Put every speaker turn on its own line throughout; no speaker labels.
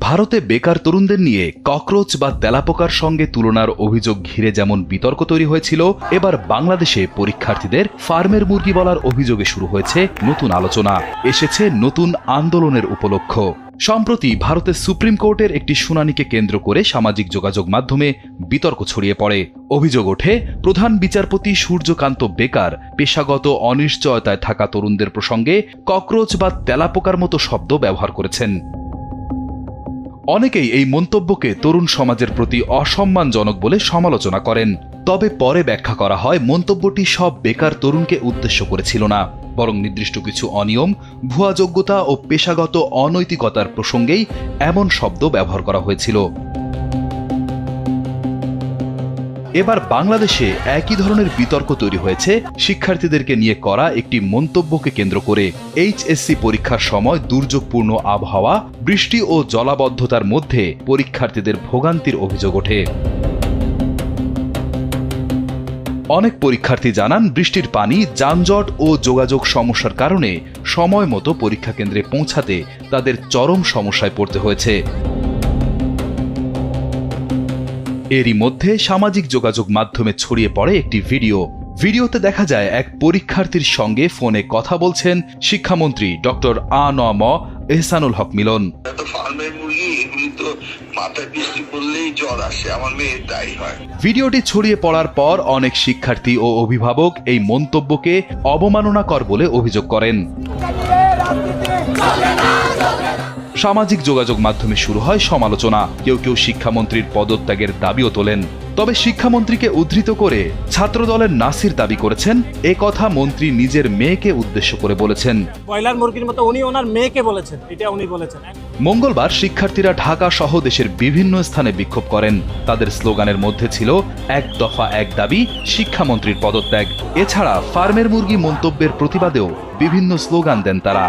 ভারতে বেকার তরুণদের নিয়ে ককরোচ বা তেলাপোকার সঙ্গে তুলনার অভিযোগ ঘিরে যেমন বিতর্ক তৈরি হয়েছিল, এবার বাংলাদেশে পরীক্ষার্থীদের ফার্মের মুরগি বলার অভিযোগে শুরু হয়েছে নতুন আলোচনা, এসেছে নতুন আন্দোলনের উপলক্ষ। সম্প্রতি ভারতের সুপ্রিম কোর্টের একটি শুনানিকে কেন্দ্র করে সামাজিক যোগাযোগ মাধ্যমে বিতর্ক ছড়িয়ে পড়ে। অভিযোগ ওঠে, প্রধান বিচারপতি সূর্যকান্ত বেকার পেশাগত অনিশ্চয়তায় থাকা তরুণদের প্রসঙ্গে ককরোচ বা তেলাপোকার মতো শব্দ ব্যবহার করেছেন। অনেকেই এই মন্তব্যকে তরুণ সমাজের প্রতি অসম্মানজনক বলে সমালোচনা করেন। তবে পরে ব্যাখ্যা করা হয়, মন্তব্যটি সব বেকার তরুণকে উদ্দেশ্য করেছিল না, বরং নির্দিষ্ট কিছু অনিয়ম, ভুয়া যোগ্যতা ও পেশাগত অনৈতিকতার প্রসঙ্গেই এমন শব্দ ব্যবহার করা হয়েছিল। এবার বাংলাদেশে একই ধরনের বিতর্ক তৈরি হয়েছে শিক্ষার্থীদেরকে নিয়ে করা একটি মন্তব্যকে কেন্দ্র করে। এইচএসসি পরীক্ষার সময় দুর্যোগপূর্ণ আবহাওয়া, বৃষ্টি ও জলাবদ্ধতার মধ্যে পরীক্ষার্থীদের ভোগান্তির অভিযোগ ওঠে। অনেক পরীক্ষার্থী জানান, বৃষ্টির পানি, যানজট ও যোগাযোগ সমস্যার কারণে সময় মতো পরীক্ষা কেন্দ্রে পৌঁছাতে তাদের চরম সমস্যায় পড়তে হয়েছে। এরই মধ্যে সামাজিক যোগাযোগ মাধ্যমে ছড়িয়ে পড়ে একটি ভিডিওতে দেখা যায় এক পরীক্ষার্থীর সঙ্গে ফোনে কথা বলছেন শিক্ষামন্ত্রী ডক্টর আ.ন.ম এহসানুল হক মিলন। ভিডিওটি ছড়িয়ে পড়ার পর অনেক শিক্ষার্থী ও অভিভাবক এই মন্তব্যকে অবমাননাকর বলে অভিযোগ করেন। সামাজিক যোগাযোগ মাধ্যমে শুরু হয় সমালোচনা। কেউ শিক্ষামন্ত্রীর পদত্যাগের দাবিও তোলেন। তবে শিক্ষামন্ত্রীকে উদ্ধৃত করে ছাত্রদলের নাসির দাবি করেছেন, এ কথা মন্ত্রী নিজের মেয়েকে উদ্দেশ্য করে বলেছেন।
ব্রয়লার মুরগির মতো উনি ওনার মেয়েকে বলেছেন, এটা উনি বলেছেন।
মঙ্গলবার শিক্ষার্থীরা ঢাকা সহ দেশের বিভিন্ন স্থানে বিক্ষোভ করেন। তাদের স্লোগানের মধ্যে ছিল এক দফা এক দাবি, শিক্ষামন্ত্রীর পদত্যাগ। এছাড়া ফার্মের মুরগি মন্তব্যের প্রতিবাদেও বিভিন্ন স্লোগান দেন তারা।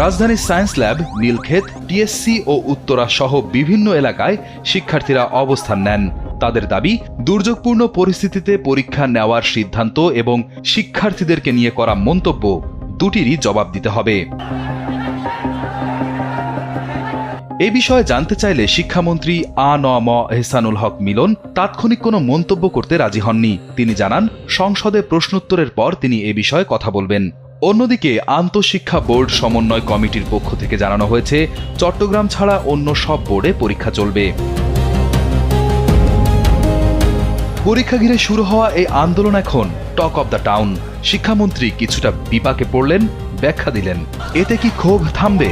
রাজধানীর সায়েন্স ল্যাব, নীলক্ষেত, টিএসসি ও উত্তরা সহ বিভিন্ন এলাকায় শিক্ষার্থীরা অবস্থান নেন। তাদের দাবি, দুর্যোগপূর্ণ পরিস্থিতিতে পরীক্ষা নেওয়ার সিদ্ধান্ত এবং শিক্ষার্থীদেরকে নিয়ে করা মন্তব্য দুটিরই জবাব দিতে হবে। এ বিষয়ে জানতে চাইলে শিক্ষামন্ত্রী আ.ন.ম এহসানুল হক মিলন তাৎক্ষণিক কোনো মন্তব্য করতে রাজি হননি। তিনি জানান, সংসদে প্রশ্নোত্তরের পর তিনি এ বিষয়ে কথা বলবেন। অন্যদিকে আন্তঃশিক্ষা বোর্ড সমন্বয় কমিটির পক্ষ থেকে জানানো হয়েছে, চট্টগ্রাম ছাড়া অন্য সব বোর্ডে পরীক্ষা চলবে। পরীক্ষা ঘিরে শুরু হওয়া এই আন্দোলন এখন টক অব দ্য টাউন। শিক্ষামন্ত্রী কিছুটা বিপাকে পড়লেন, ব্যাখ্যা দিলেন। এতে কি ক্ষোভ থামবে?